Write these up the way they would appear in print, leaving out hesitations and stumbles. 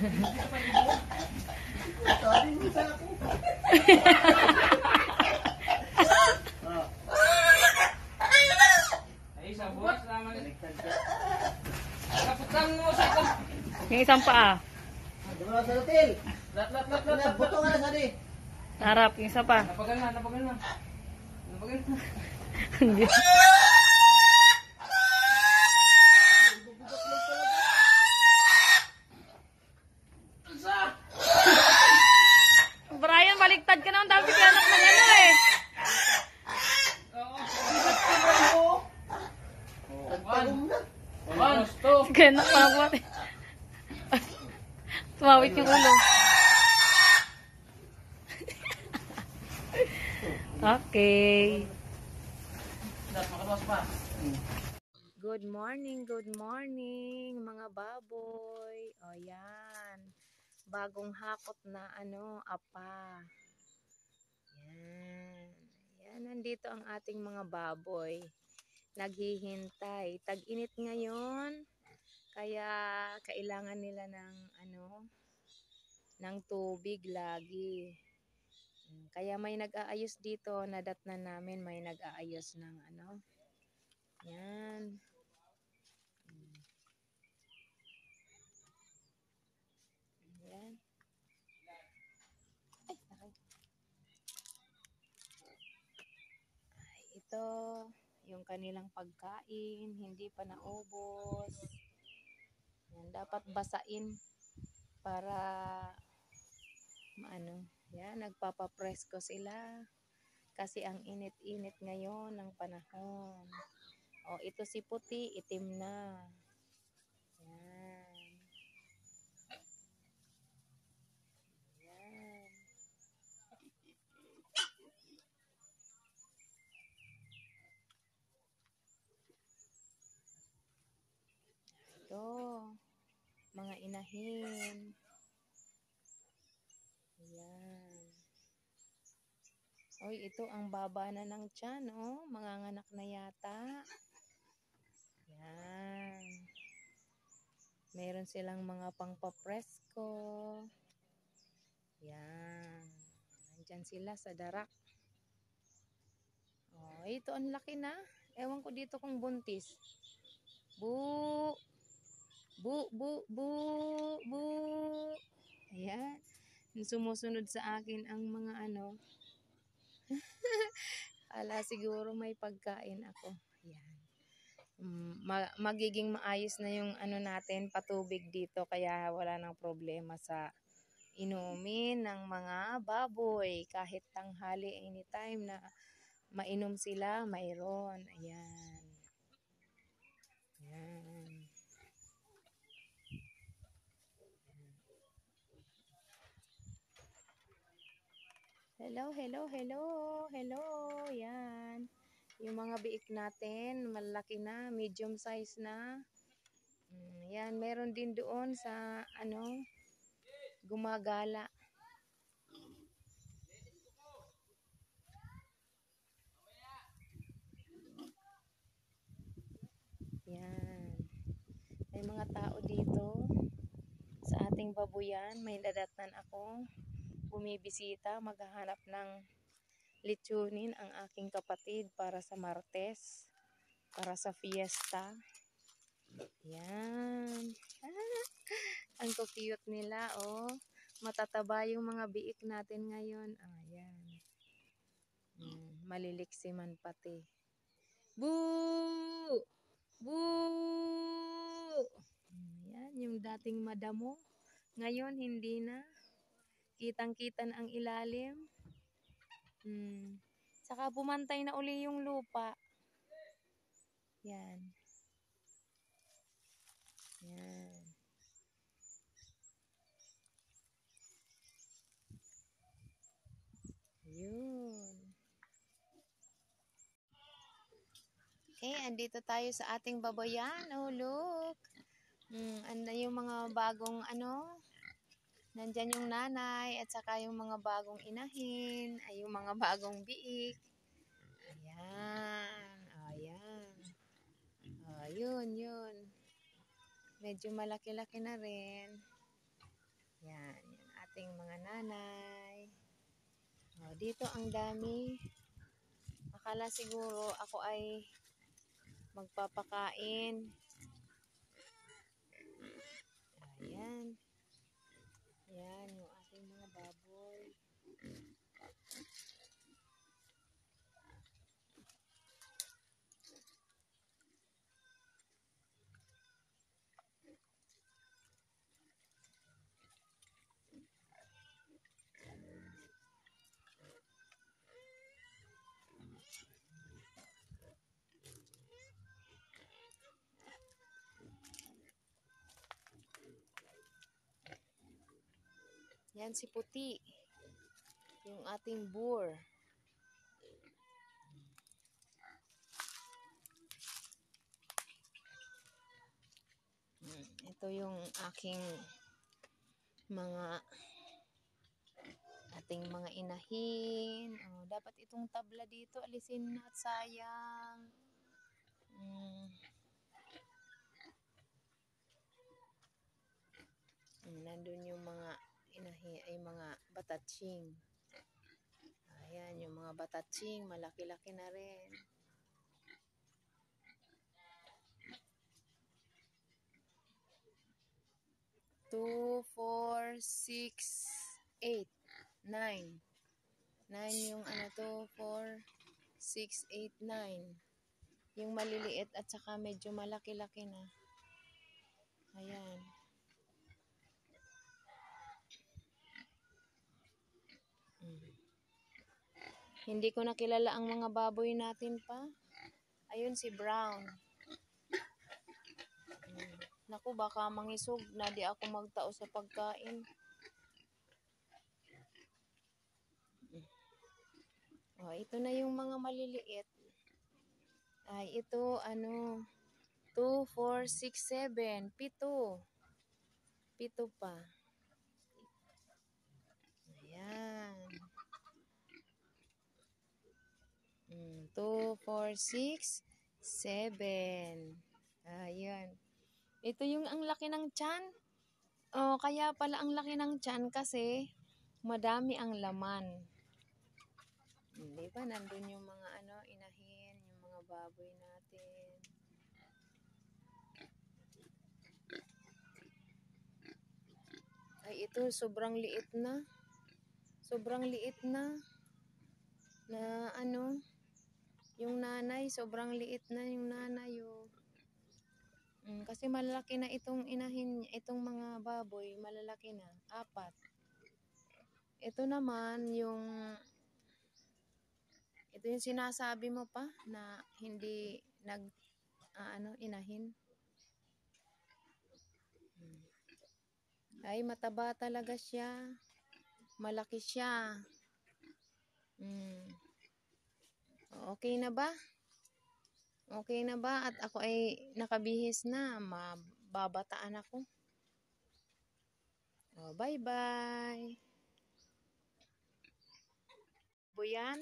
Ay, sa buwas naman. Kaputang mo sa ito. Yung isang paa. Diba sa hotel? Lat. Buto nga na sa di. Harap, yung isa pa. Napagal na. Brian, baliktad ka na. Ang dami ka anak ng ano eh. One, two. Kaya nakawat eh. Tumawit yung ulo. Okay. Makabawas pa. Good morning mga baboy. O yan. Bagong hakot na apa. Yan. Yan, nandito ang ating mga baboy. Naghihintay. Tag-init ngayon. Kaya kailangan nila ng ng tubig lagi. Kaya may nag-aayos dito, nadatnan namin may nag-aayos ng Yan. Yan. Ay, ito yung kanilang pagkain, hindi pa naubos. Yan, dapat basain para yan, nagpapapresko sila kasi ang init-init ngayon ng panahon. O, ito si puti, itim na. Yan. Yan. Ito, mga inahin. Yan. Oy, ito ang baba na ng tiyan, oh. Manganganak na yata. Yan. Meron silang mga pangpapresko. Yan. Nandyan sila sa darak. Oh, ito ang laki na. Ewan ko dito kung buntis. Bu! Bu! Bu! Bu! Bu! Ayan. Sumusunod sa akin ang mga ala siguro may pagkain ako. Yan. Magiging maayos na yung natin patubig dito kaya wala nang problema sa inumin ng mga baboy. Kahit tanghali anytime na mainom sila, mayroon. Ayan. Ayan. Hello. Yan. Yung mga biik natin, malaki na, medium size na. Yan, meron din doon sa gumagala. Yan. May mga tao dito sa ating babuyan. May nadatnan ako. Bumibisita, maghahanap ng lechonin ang aking kapatid para sa Martes, para sa fiesta. Yan. Ang cute nila, oh. Matataba yung mga biik natin ngayon. Ayan. Maliliksiman pati. Boo! Boo! Yan, yung dating madamo. Ngayon, hindi na. Kitang-kita na ang ilalim. Saka pumantay na uli yung lupa. Yan. Yan. Yun. Okay, andito tayo sa ating baboyan. Oh, look. Anda yung mga bagong nandyan yung nanay at saka yung mga bagong inahin, ay yung mga bagong biik. Ayan. Ayan. Yun. Medyo malaki-laki na rin. Yan, yan ating mga nanay. Oh, dito ang dami. Akala siguro ako ay magpapakain. Ayan. Yan, yung ating mga baboy. Yan si Puti. Yung ating boar. Ito yung aking ating mga inahin. Oh, dapat itong tabla dito alisin na at sayang. Nandun yung mga inahin ay mga batatsing. Ayan yung mga batatsing, malaki-laki na rin. 2, 4, 6, 8, 9. 9 yung ano to, 4, 6, 8, 9. Yung maliliit at saka medyo malaki-laki na. Ayan. Hindi ko nakilala ang mga baboy natin pa. Ayun si Brown. Naku, baka mangisog na di ako magtao sa pagkain. Oh, ito na yung mga maliliit. Ay, ito ano, 2, 4, 6, 7, 7. 7 pa. Ayan. 2, 4, 6, 7. Ayan. Ito yung ang laki ng tiyan. Oh, kaya pala ang laki ng tiyan kasi madami ang laman. Di ba? Nandun yung mga inahin, yung mga baboy natin. Ay, ito sobrang liit na. Sobrang liit na. Na yung nanay, sobrang liit na yung nanay. Oh. Kasi malalaki na itong inahin, itong mga baboy, malalaki na. 4. Ito naman ito yung sinasabi mo pa na hindi inahin. Ay, mataba talaga siya. Malaki siya. Okay na ba? Okay na ba? At ako ay nakabihis na. Mababataan ako. Oh, bye-bye. Buyan.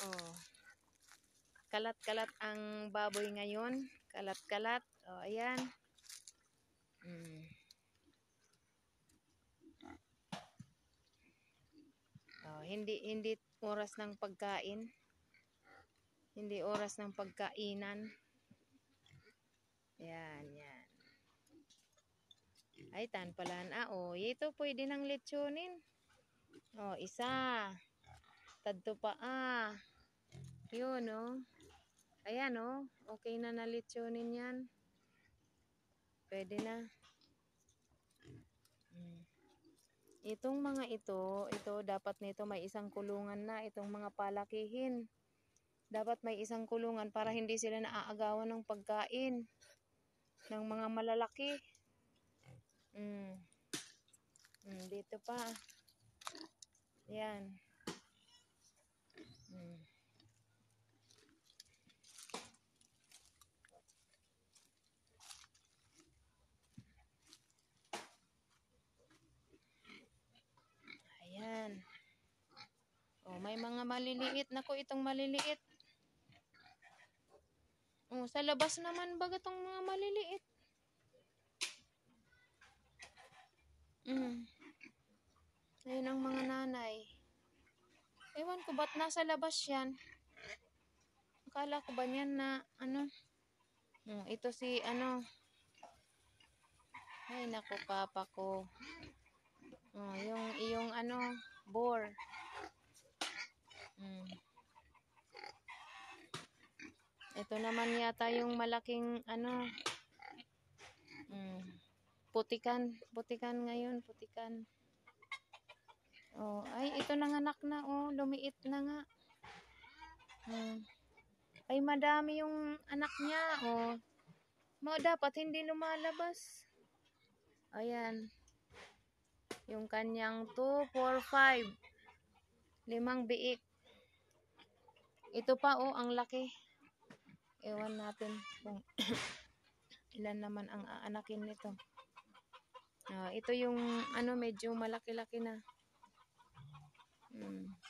Oh. Kalat-kalat ang baboy ngayon. Kalat-kalat. Oh, ayan. Oh, hindi oras ng pagkain. Hindi oras ng pagkainan. Yan, yan. Ay, tanpalan. Oh, ito pwede nang lechonin. Oh, isa. Tadto pa Yun, oh. Ayan, oh. Okay na nalitsyonin yan. Pwede na. Itong mga ito dapat nito may isang kulungan na. Itong mga palakihin. Dapat may isang kulungan para hindi sila naaagawan ng pagkain. Ng mga malalaki. Dito pa. Yan. Ayan. Oh, may mga maliliit. Naku, itong maliliit. Oh, sa labas naman baga itong mga maliliit. Ayun ang mga nanay. Ewan ko ba't nasa labas yan. Akala ko ba niyan na ano. Ito si ano. Ay naku papa ko. Yung iyong ano, boar. Ito naman yata yung malaking ano. Putikan ngayon, putikan. Ay ito nanganak na lumiit na nga. Ay madami yung anak niya dapat hindi lumalabas. Ayan. Yung kanyang 2, 4, 5. 5 biik. Ito pa ang laki. Ewan natin kung ilan naman ang aanakin nito. Ito yung ano medyo malaki-laki na.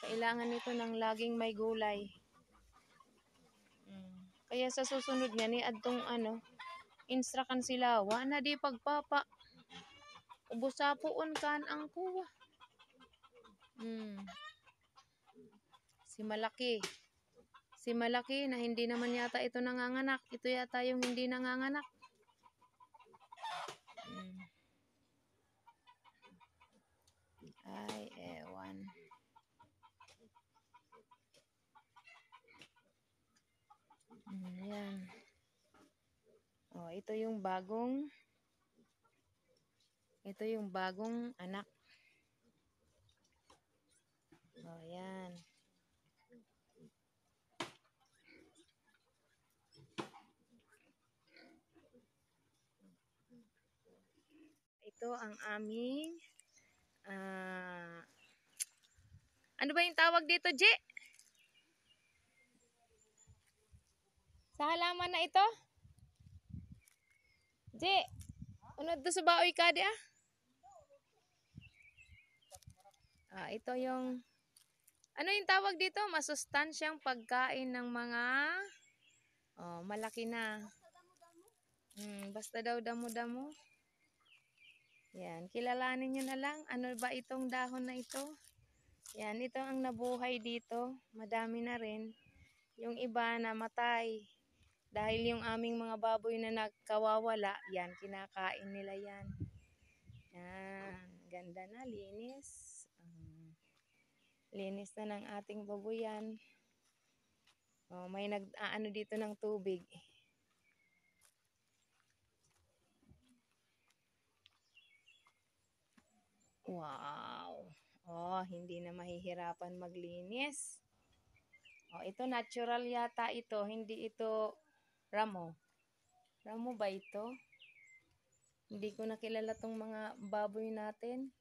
Kailangan nito ng laging may gulay. Kaya sa susunod nga ni adtong ano instrakan sila na di pagpapa. Ubusapuon kan ang kuwa. Si malaki na hindi naman yata ito nanganganak. Ito yata yung hindi nanganganak. Ay, ewan. Yan. Ito yung bagong anak. Yan. Ito ang aming ano ba yung tawag dito, Je? Sa halaman na ito? Je, unod to sa baoy ka di ito yung ano yung tawag dito? Masustansyang pagkain ng mga malaki na. Basta daw damo-damo. Yan, kilalanin nyo na lang. Ano ba itong dahon na ito? Yan, ito ang nabuhay dito. Madami na rin. Yung iba namatay. Dahil yung aming mga baboy na nagkawawala, yan, kinakain nila yan. Yan, ganda na, linis. Linis na ng ating babuyan. May nag-aano dito ng tubig. Wow. Hindi na mahihirapan maglinis. Ito natural yata ito. Hindi ito ramo. Ramo ba ito? Hindi ko nakilala tong mga baboy natin.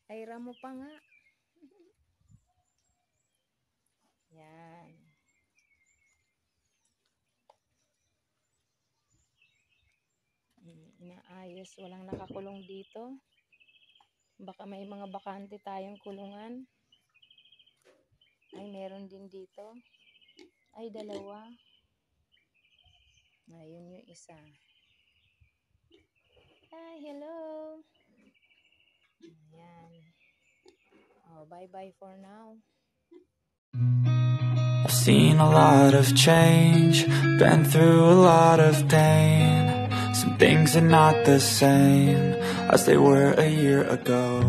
Ay ramo pa nga. Yan. Inaayos. Walang nakakulong dito. Baka may mga bakante tayong kulungan. Ay, meron din dito. Ay, 2. Ayun yung isa. Hi, hello. Ayan. Bye-bye for now. I've seen a lot of change, been through a lot of pain. Some things are not the same as they were a year ago.